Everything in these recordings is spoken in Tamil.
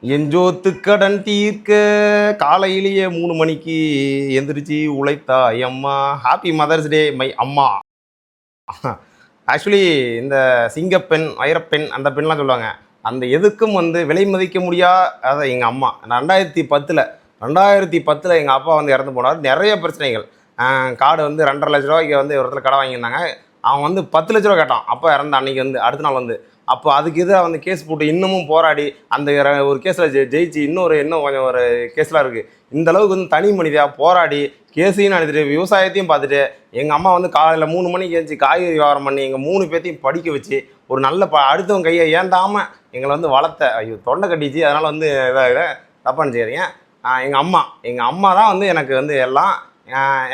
எஞ்சோத்து கடன் தீர்க்க காலையிலேயே 3 மணிக்கு எந்திரிச்சு உழைத்தா அம்மா. ஹாப்பி மதர்ஸ் டே மை அம்மா. ஆக்சுவலி இந்த சிங்கப்பெண், வைரப்பெண் அந்த பெண்லாம் சொல்லுவாங்க. அந்த எதுக்கும் வந்து விலை மதிக்க முடியாத எங்கள் அம்மா. நான் 2010 எங்கள் அப்பா வந்து இறந்து போனார். நிறைய பிரச்சனைகள். கார்டு வந்து 2,50,000 ரூபாய்க்கு வந்து ஒரு இடத்துல கடை வாங்கியிருந்தாங்க. அவன் வந்து 10,00,000 ரூபா கேட்டான். அப்பா இறந்த அன்னைக்கு வந்து அடுத்த நாள் வந்து. அப்போ அதுக்கு எதிராக வந்து கேஸ் போட்டு இன்னமும் போராடி அந்த ஒரு கேஸில் ஜெயிச்சு இன்னும் கொஞ்சம் ஒரு கேஸ்லாம் இருக்குது. இந்த அளவுக்கு வந்து தனி மனிதா போராடி கேஸையும் நடத்திட்டு விவசாயத்தையும் பார்த்துட்டு எங்கள் அம்மா வந்து காலையில் 3 மணிக்கு எழுந்துச்சி காய்கறி வியாபாரம் பண்ணி எங்கள் 3 பேர்த்தையும் படிக்க வச்சு ஒரு நல்ல அடுத்தவங்க கையை ஏந்தாமல் எங்களை வந்து வளர்த்த. ஐயோ தொண்டை கட்டிச்சு, அதனால் வந்து இதாக தப்பான்னு செய்கிறீங்க. எங்கள் அம்மா தான் வந்து எனக்கு வந்து எல்லாம்.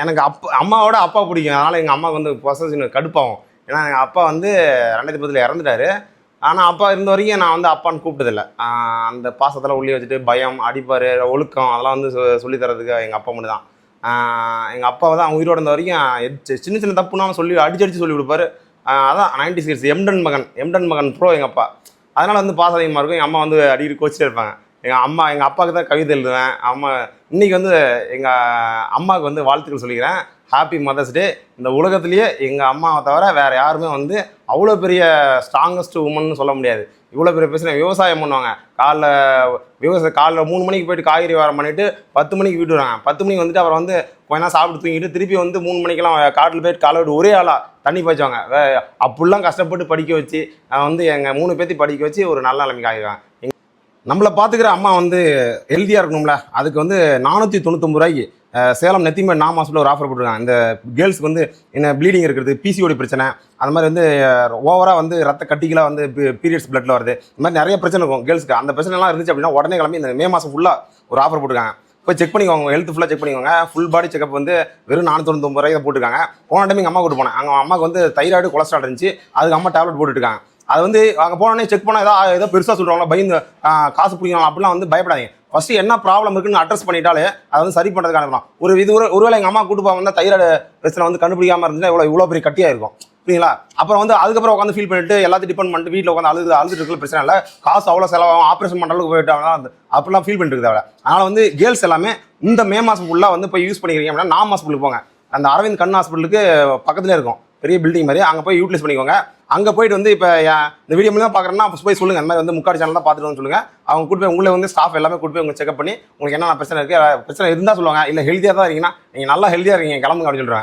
எனக்கு அம்மாவோட அப்பா பிடிக்கும். அதனால் எங்கள் அம்மாவுக்கு வந்து பொசசிவ் கடுப்பாகும். ஏன்னா எங்கள் அப்பா வந்து 2010 இறந்துட்டார். ஆனால் அப்பா இருந்த வரைக்கும் நான் வந்து அப்பான்னு கூப்பிட்டதில்லை. அந்த பாசத்தில் உள்ளே வச்சுட்டு பயம், அடிப்பார், ஒழுக்கம் அதெல்லாம் வந்து சொல்லித்தரதுக்கு எங்கள் அப்பா மட்டும் தான். எங்கள் அப்பாவை தான் அவங்க உயிரோடு இருந்த வரைக்கும் சின்ன சின்ன தப்புனாலும் சொல்லி அடிச்சு சொல்லி கொடுப்பாரு. அதான் 90s கிட்ஸ் எம்டன் மகன் ப்ரோ எங்கள் அப்பா. அதனால் வந்து பாசம் அதிகமாக இருக்கும். எங்கள் அம்மா வந்து அடிக்கடி கோச்சிட்டே இருப்பாங்க. எங்கள் அப்பாவுக்கு தான் கவிதை எழுதுவேன். இன்றைக்கி வந்து எங்கள் அம்மாவுக்கு வந்து வாழ்த்துக்கள் சொல்லிக்கிறேன். Happy mother's day. இந்த உலகத்துலேயே எங்கள் அம்மாவை தவிர வேறு யாருமே வந்து அவ்வளோ பெரிய ஸ்ட்ராங்கஸ்ட் உமன்னு சொல்ல முடியாது. இவ்வளோ பெரிய பிரச்சனை. விவசாயம் பண்ணுவாங்க. காலைல 3 மணிக்கு போய்ட்டு காய்கறி வியாபாரம் பண்ணிவிட்டு 10 மணிக்கு வீட்டு வராங்க. 10 மணிக்கு வந்துட்டு அப்புறம் வந்து கொஞ்ச நேரம் சாப்பிட்டு தூங்கிட்டு திருப்பி வந்து 3 மணிக்கெல்லாம் காட்டில் போய்ட்டு காலை விட்டு ஒரே ஆளாக தண்ணி பாய்ச்சுவாங்க. அப்படிலாம் கஷ்டப்பட்டு படிக்க வச்சு வந்து எங்கள் 3 பேர்த்தையும் படிக்க வச்சு ஒரு நல்ல நிலைமைக்கு ஆகிடுவாங்க. நம்மளை பார்த்துக்கிற அம்மா வந்து ஹெல்த்தியாக இருக்கணும்ல. அதுக்கு வந்து 499 ரூபாய்க்கு சேலம் நெத்திமேட் நாம் ஹாஸ்பிட்டல் ஒரு ஆஃபர் போட்டிருக்காங்க. இந்த கேர்ள்ஸுக்கு வந்து என்ன ப்ளீடிங் இருக்கிறது, பிசிஓடி பிரச்சனை, அந்த மாதிரி வந்து ஓவராக வந்து ரத்த கட்டிகளாக வந்து பீரியட்ஸ் பிளட்டில் வருது, இந்த மாதிரி நிறைய பிரச்சனை இருக்கும் கேர்ள்ஸுக்கு. அந்த பிரச்சனைலாம் இருந்துச்சு அப்படின்னா உடனே கிளம்பி இந்த மே மாதம் ஃபுல்லாக ஒரு ஆஃபர் போட்டிருக்காங்க. போய் செக் பண்ணிக்கோங்க, ஹெல்த் ஃபுல்லாக செக் பண்ணிக்கோங்க. ஃபுல் பாடி செக்அப் வந்து வெறும் 499 ரூபாய்க்கு போட்டிருக்காங்க. போன டைம் எங்கள் அம்மா கூட்டு போனேன். அங்கே அம்மாவுக்கு வந்து தைராய்டு, கொலஸ்ட்ரால் இருந்துச்சு. அதுக்கு அம்மா டேப்லெட் போட்டுருக்காங்க. அது வந்து அங்கே போனோடனே செக் பண்ணால் ஏதோ பெருசாக சொல்கிறாங்களா, பயந்து காசு பிடிக்கலாம் அப்படிலாம் வந்து பயப்படாதீங்க. ஃபஸ்ட்டு என்ன ப்ராப்ளம் இருக்குன்னு அட்ரஸ் பண்ணிட்டாலே அதை வந்து சரி பண்ணுறதுக்கான அனுப்பலாம். ஒருவேளை எங்கள் அம்மா கூட்டு போக வந்து தைராய்டு பிரச்சனை வந்து கண்டுபிடிக்காமல் இருந்துச்சுன்னா இவ்வளோ பெரிய கட்டியாக இருக்கும், சரிங்களா? அப்புறம் வந்து அதுக்கப்புறம் உட்காந்து ஃபீல் பண்ணிட்டு எல்லாத்தையும் டிபெண்ட் பண்ணிட்டு வீட்டில் உட்காந்து அழுதுட்டு இருக்கிற பிரச்சனை இல்லை. காசு அவ்வளோ செலவாகும், ஆப்ரேஷன் பண்ணுற அளவுக்கு போயிட்டாங்கன்னா அப்படிலாம் ஃபீல் பண்ணிட்டு இருக்காங்க. அதனால் வந்து கேர்ள்ஸ் எல்லாமே இந்த மே மாதம் ஃபுல்லாக வந்து போய் யூஸ் பண்ணிக்கிறீங்க அப்படின்னா நாம் ஹாஸ்பிட்டலுக்கு போங்க. அந்த அரவிந்த் கண் ஹாஸ்பிட்டலுக்கு பக்கத்துலேயே இருக்கும், பெரிய பில்டிங் மாதிரி. அங்கே போய் யூட்டிலைஸ் பண்ணிக்கோங்க. அங்கே போயிட்டு வந்து இப்போ இந்த வீடியோ மூலம் பார்க்குறேன்னா போய் சொல்லுங்கள். அந்த மாதிரி வந்து முக்காடு சேனல் தான் பார்த்துட்டு வந்து சொல்லுங்கள். அவங்க கூட்டு போய் உங்களை வந்து ஸ்டாஃப் எல்லாமே கூட்டு போய் உங்களை செக்அப் பண்ணி உங்களுக்கு என்னென்ன பிரச்சனை இருக்குது, பிரச்சனை இருந்தால் சொல்லுவாங்க. இல்லை ஹெல்த்தியாக தான் இருக்கீங்கன்னா நீங்கள் நல்லா ஹெல்த்தியாக இருக்கீங்க கிளம்புங்க அப்படின்னு சொல்கிறாங்க.